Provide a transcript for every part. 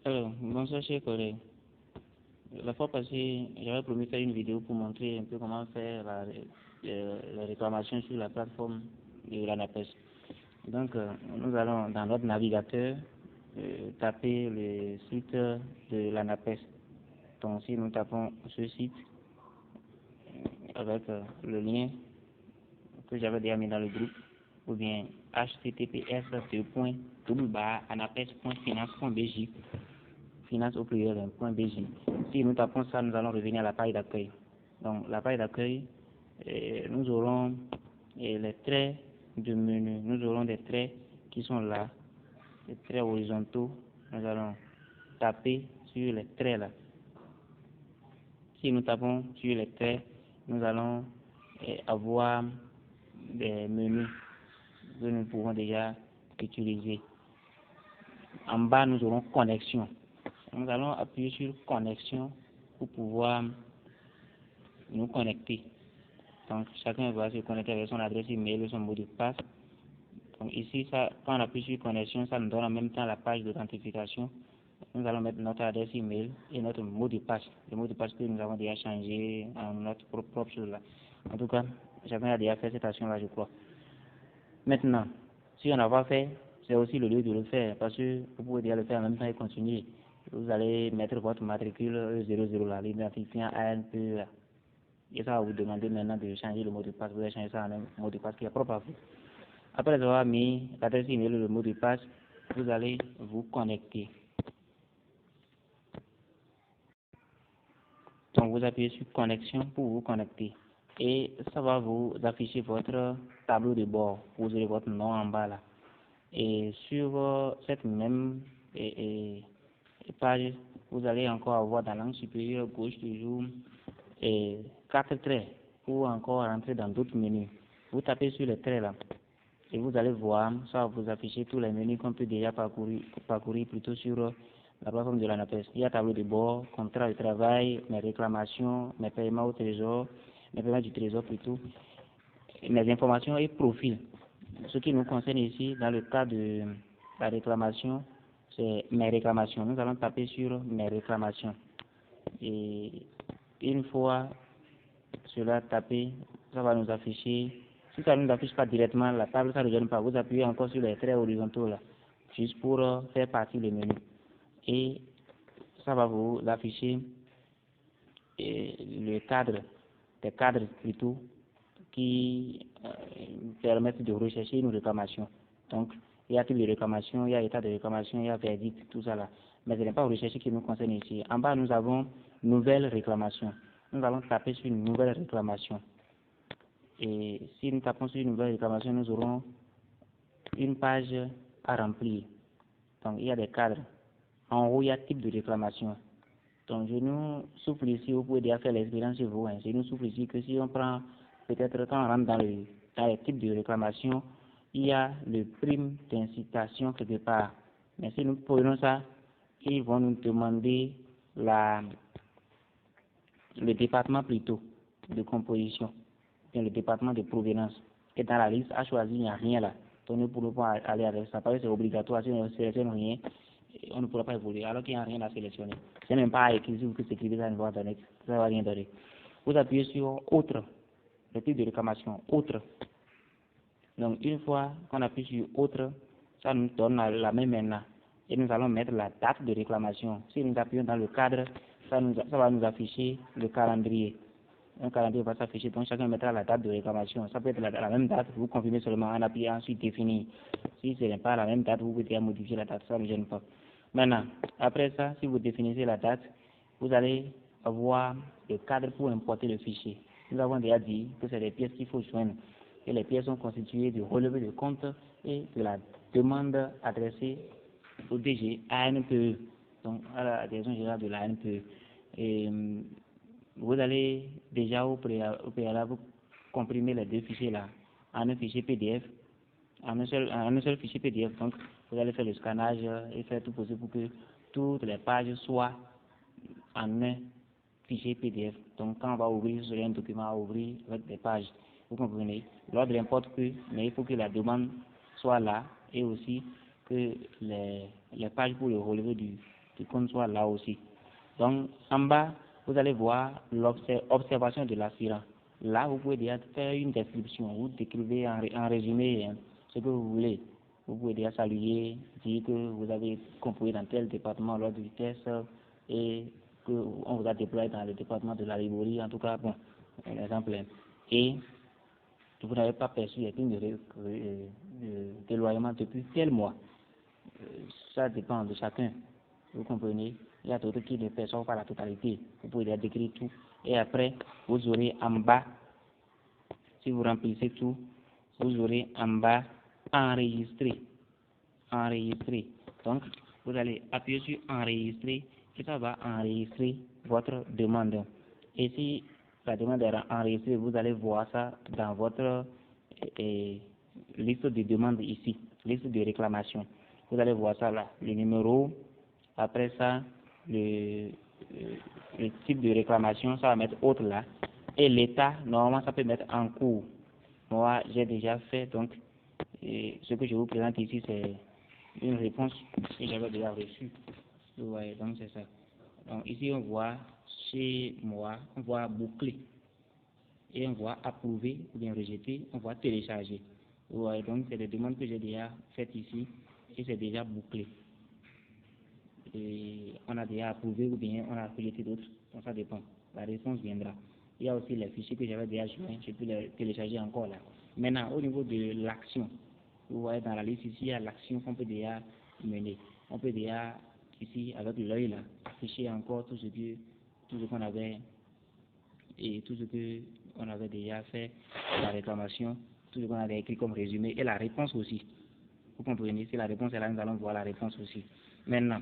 Alors, bonsoir chers collègues. La fois passée, j'avais promis de faire une vidéo pour montrer un peu comment faire la réclamation sur la plateforme de l'ANAPES. Donc, nous allons dans notre navigateur taper le site de l'ANAPES. Donc, si nous tapons ce site avec le lien que j'avais déjà mis dans le groupe, ou bien https://anapes.finance.bj, finance au pluriel.bj. Si nous tapons ça, nous allons revenir à la page d'accueil. Donc, la page d'accueil, nous aurons les traits de menu. Nous aurons des traits qui sont là, les traits horizontaux. Nous allons taper sur les traits là. Si nous tapons sur les traits, nous allons avoir des menus que nous pouvons déjà utiliser. En bas, nous aurons connexion. Nous allons appuyer sur connexion pour pouvoir nous connecter. Donc, chacun va se connecter avec son adresse email et son mot de passe. Donc, ici, ça, quand on appuie sur connexion, ça nous donne en même temps la page d'authentification. Nous allons mettre notre adresse email et notre mot de passe. Le mot de passe que nous avons déjà changé en notre propre chose là. En tout cas, chacun a déjà fait cette action-là, je crois. Maintenant, si on n'a pas fait, c'est aussi le lieu de le faire, parce que vous pouvez déjà le faire en même temps et continuer. Vous allez mettre votre matricule 00 là, l'identifiant ANPE là. Et ça va vous demander maintenant de changer le mot de passe. Vous allez changer ça en un mot de passe qui est propre à vous. Après avoir mis l'adresse email et le mot de passe, vous allez vous connecter. Donc vous appuyez sur connexion pour vous connecter. Et ça va vous afficher votre tableau de bord. Vous aurez votre nom en bas là. Et sur cette même page, vous allez encore avoir dans l'angle supérieur gauche toujours 4 traits pour encore rentrer dans d'autres menus. Vous tapez sur les traits là et vous allez voir, ça va vous afficher tous les menus qu'on peut déjà parcourir plutôt sur la plateforme de l'ANAPES. Il y a tableau de bord, contrat de travail, mes réclamations, mes paiements au trésor, mes paiements du trésor plutôt, mes informations et profils. Ce qui nous concerne ici, dans le cas de la réclamation, c'est mes réclamations. Nous allons taper sur mes réclamations. Et une fois cela tapé, ça va nous afficher. Si ça ne nous affiche pas directement la table, ça ne gêne pas. Vous appuyez encore sur les traits horizontaux là, juste pour faire partie du menu. Et ça va vous afficher le cadre, des cadres plutôt, qui permettent de rechercher une réclamation. Donc, il y a type de réclamation, il y a état de réclamation, il y a verdict, tout ça là. Mais ce n'est pas rechercher qui nous concerne ici. En bas, nous avons nouvelle réclamation. Nous allons taper sur une nouvelle réclamation. Et si nous tapons sur une nouvelle réclamation, nous aurons une page à remplir. Donc, il y a des cadres. En haut, il y a type de réclamation. Donc, je nous souffle ici, vous pouvez déjà faire l'expérience chez vous. Hein. Je nous souffle ici que si on prend, peut-être quand on rentre dans les types de réclamation, il y a le prime d'incitation quelque part. Mais si nous prenons ça, ils vont nous demander le département plutôt de composition, bien le département de provenance. Et dans la liste à choisir, il n'y a rien là. Donc, nous ne pourrons pas aller avec ça. Parce que c'est obligatoire, si on ne sélectionne rien, on ne pourra pas évoluer, alors qu'il n'y a rien à sélectionner. C'est même pas à écrire, si vous écrivez ça, ça ne va rien donner. Vous appuyez sur autre, le type de réclamation, autre. Donc, une fois qu'on appuie sur autre, ça nous donne la même maintenant. Et nous allons mettre la date de réclamation. Si nous appuyons dans le cadre, ça va nous afficher le calendrier. Un calendrier va s'afficher, donc chacun mettra la date de réclamation. Ça peut être la même date, vous confirmez seulement en appuyant ensuite définir. Si ce n'est pas la même date, vous pouvez modifier la date, ça ne gêne pas. Maintenant, après ça, si vous définissez la date, vous allez avoir le cadre pour importer le fichier. Nous avons déjà dit que c'est des pièces qu'il faut joindre. Et les pièces sont constituées du relevé de compte et de la demande adressée au DG ANPE, donc à la direction générale de la ANPE. Et vous allez déjà au préalable comprimer les deux fichiers là en un fichier PDF, en un seul fichier PDF. Donc, vous allez faire le scannage et faire tout possible pour que toutes les pages soient en un fichier PDF. Donc, quand on va ouvrir sur un document à ouvrir avec des pages, vous comprenez, l'ordre n'importe que, mais il faut que la demande soit là et aussi que les pages pour le relevé qu'on soit là aussi. Donc, en bas, vous allez voir l'observation de l'aspirant. Là, vous pouvez déjà faire une description. Vous décrivez en résumé ce que vous voulez. Vous pouvez déjà saluer, dire que vous avez composé dans tel département lors du test et qu'on vous a déployé dans le département de la librairie. En tout cas, bon, un exemple. Et vous n'avez pas perçu les primes d'éloignement depuis tel mois. Ça dépend de chacun. Vous comprenez? Il y a d'autres qui ne perçoivent pas la totalité. Vous pouvez déjà décrire tout. Et après, vous aurez en bas, si vous remplissez tout, vous aurez en bas enregistrer. Enregistrer. Donc, vous allez appuyer sur enregistrer et ça va enregistrer votre demande. Et si la demande est enregistrée, vous allez voir ça dans votre liste de demandes ici, liste de réclamation. Vous allez voir ça là, le numéro, après ça, le type de réclamation, ça va mettre autre là. Et l'état, normalement, ça peut mettre en cours. Moi, j'ai déjà fait, donc, ce que je vous présente ici, c'est une réponse que j'avais déjà reçue. Vous voyez, donc c'est ça. Donc ici, on voit chez moi, on voit boucler. Et on voit approuver ou bien rejeter, on voit télécharger. Vous voyez, donc c'est des demandes que j'ai déjà faites ici et c'est déjà bouclé. Et on a déjà approuvé ou bien on a rejeté d'autres, donc ça dépend. La réponse viendra. Il y a aussi les fichiers que j'avais déjà joints, je peux les télécharger encore là. Maintenant, au niveau de l'action, vous voyez dans la liste ici, il y a l'action qu'on peut déjà mener. On peut déjà, ici, avec l'œil là, afficher encore tout ce qu'on avait et tout ce qu'on avait déjà fait, la réclamation, tout ce qu'on avait écrit comme résumé et la réponse aussi. Vous comprenez, si la réponse est là, nous allons voir la réponse aussi. Maintenant,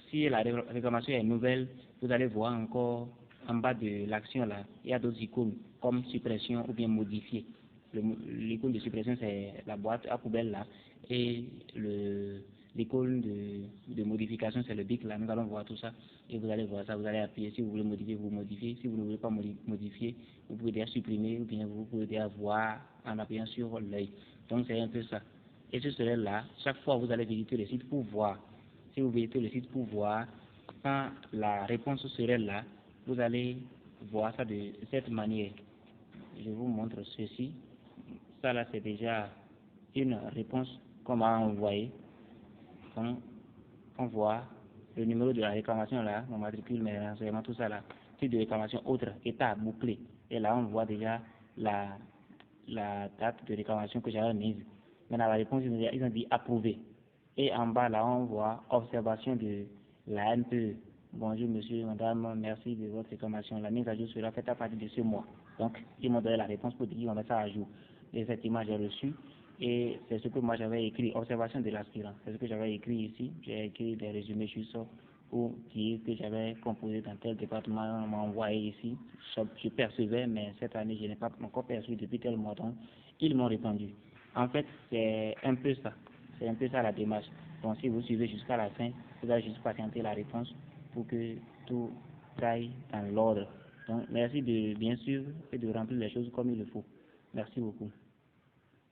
si la réclamation est nouvelle, vous allez voir encore en bas de l'action là, il y a d'autres icônes comme suppression ou bien modifier. L'icône de suppression, c'est la boîte à poubelle là, et l'icône de modification, c'est le bic là. Nous allons voir tout ça et vous allez voir ça. Vous allez appuyer. Si vous voulez modifier, vous modifiez. Si vous ne voulez pas modifier, vous pouvez déjà supprimer ou bien vous pouvez déjà voir en appuyant sur l'œil. Donc c'est un peu ça. Et ce serait là, chaque fois vous allez visiter le site pour voir. Si vous visitez le site pour voir, quand la réponse serait là, vous allez voir ça de cette manière. Je vous montre ceci. Ça là, c'est déjà une réponse qu'on m'a envoyée. Donc, on voit le numéro de la réclamation là, mon matricule, mes renseignements, tout ça là. Type de réclamation autre, état bouclé. Et là, on voit déjà la date de réclamation que j'avais mise. Maintenant, la réponse, ils ont dit approuvé. Et en bas, là, on voit observation de la NPE. Bonjour, monsieur, madame, merci de votre réclamation. La mise à jour sera faite à partir de ce mois. Donc, ils m'ont donné la réponse pour dire qu'ils vont mettre ça à jour. Et cette image j'ai reçue. Et c'est ce que moi j'avais écrit, observation de l'aspirant. C'est ce que j'avais écrit ici. J'ai écrit des résumés juste pour dire que j'avais composé dans tel département. On m'a envoyé ici. Je percevais, mais cette année, je n'ai pas encore perçu depuis tel mois. Donc, ils m'ont répondu. En fait, c'est un peu ça. C'est un peu ça la démarche. Donc, si vous suivez jusqu'à la fin, vous allez juste patienter la réponse pour que tout aille dans l'ordre. Donc, merci de bien suivre et de remplir les choses comme il le faut. Merci beaucoup.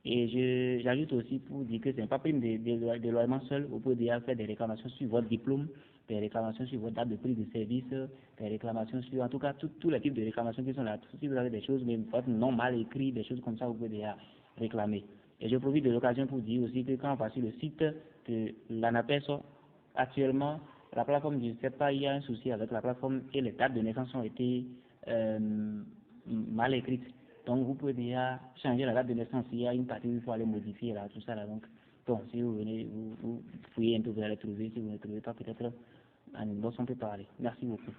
Et j'ajoute aussi pour dire que ce n'est pas prime d'éloignement seul, vous pouvez déjà faire des réclamations sur votre diplôme, des réclamations sur votre date de prix de service, des réclamations sur, en tout cas, tous les types de réclamations qui sont là. Si vous avez des choses, mais votre nom mal écrit, des choses comme ça, vous pouvez déjà réclamer. Et je profite de l'occasion pour dire aussi que quand on va sur le site de l'ANAPES, actuellement, la plateforme, je ne sais pas, il y a un souci avec la plateforme et les dates de naissance ont été mal écrites. Donc, vous pouvez déjà changer la date de naissance. Il y a une partie où il faut aller modifier là, tout ça là. Donc, bon, si vous venez, vous fouillez un peu, vous allez trouver. Si vous ne trouvez pas, peut-être, on peut parler. Merci beaucoup.